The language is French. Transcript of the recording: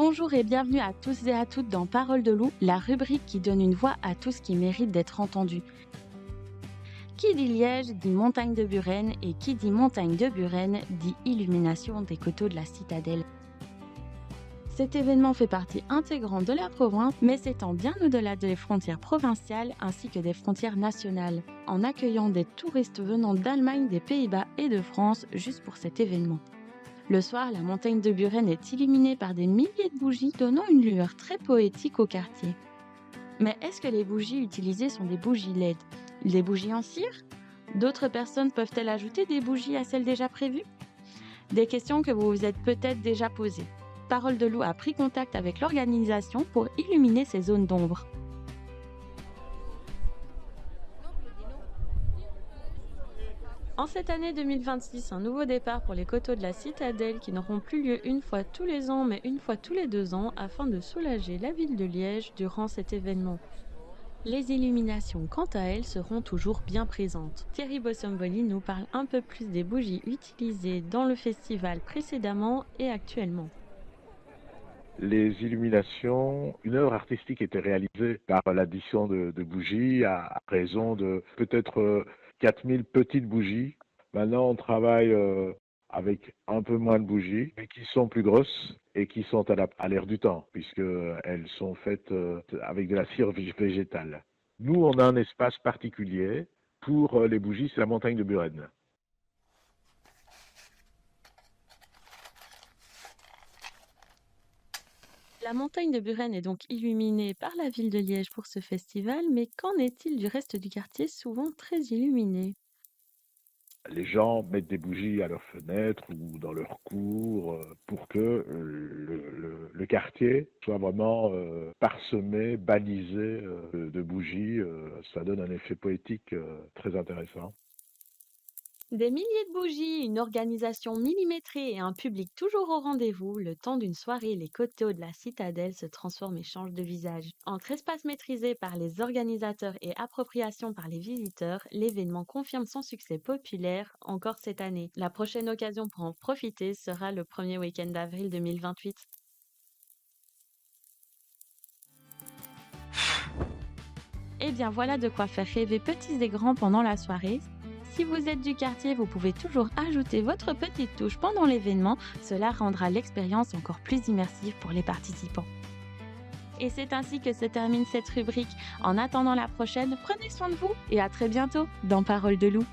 Bonjour et bienvenue à tous et à toutes dans Parole de loup, la rubrique qui donne une voix à tout ce qui mérite d'être entendu. Qui dit Liège dit montagne de Buren et qui dit montagne de Buren dit illumination des coteaux de la citadelle. Cet événement fait partie intégrante de la province, mais s'étend bien au-delà des frontières provinciales ainsi que des frontières nationales, en accueillant des touristes venant d'Allemagne, des Pays-Bas et de France juste pour cet événement. Le soir, la montagne de Buren est illuminée par des milliers de bougies donnant une lueur très poétique au quartier. Mais est-ce que les bougies utilisées sont des bougies LED? Des bougies en cire? D'autres personnes peuvent-elles ajouter des bougies à celles déjà prévues? Des questions que vous vous êtes peut-être déjà posées. Parole de loup a pris contact avec l'organisation pour illuminer ces zones d'ombre. En cette année 2026, un nouveau départ pour les coteaux de la citadelle qui n'auront plus lieu une fois tous les ans mais une fois tous les 2 ans afin de soulager la ville de Liège durant cet événement. Les illuminations, quant à elles, seront toujours bien présentes. Thierry Bossomboli nous parle un peu plus des bougies utilisées dans le festival précédemment et actuellement. Les illuminations, une œuvre artistique était réalisée par l'addition de bougies à raison de peut-être 4000 petites bougies. Maintenant, on travaille avec un peu moins de bougies, mais qui sont plus grosses et qui sont à l'air du temps, puisqu'elles sont faites avec de la cire végétale. Nous, on a un espace particulier pour les bougies, c'est la montagne de Buren. La montagne de Buren est donc illuminée par la ville de Liège pour ce festival, mais qu'en est-il du reste du quartier, souvent très illuminé? Les gens mettent des bougies à leurs fenêtres ou dans leur cour pour que le quartier soit vraiment parsemé, balisé de bougies. Ça donne un effet poétique très intéressant. Des milliers de bougies, une organisation millimétrée et un public toujours au rendez-vous, le temps d'une soirée, les coteaux de la citadelle se transforment et changent de visage. Entre espace maîtrisé par les organisateurs et appropriation par les visiteurs, l'événement confirme son succès populaire encore cette année. La prochaine occasion pour en profiter sera le premier week-end d'avril 2028. Et bien voilà de quoi faire rêver petits et grands pendant la soirée. Si vous êtes du quartier, vous pouvez toujours ajouter votre petite touche pendant l'événement. Cela rendra l'expérience encore plus immersive pour les participants. Et c'est ainsi que se termine cette rubrique. En attendant la prochaine, prenez soin de vous et à très bientôt dans Parole de loup.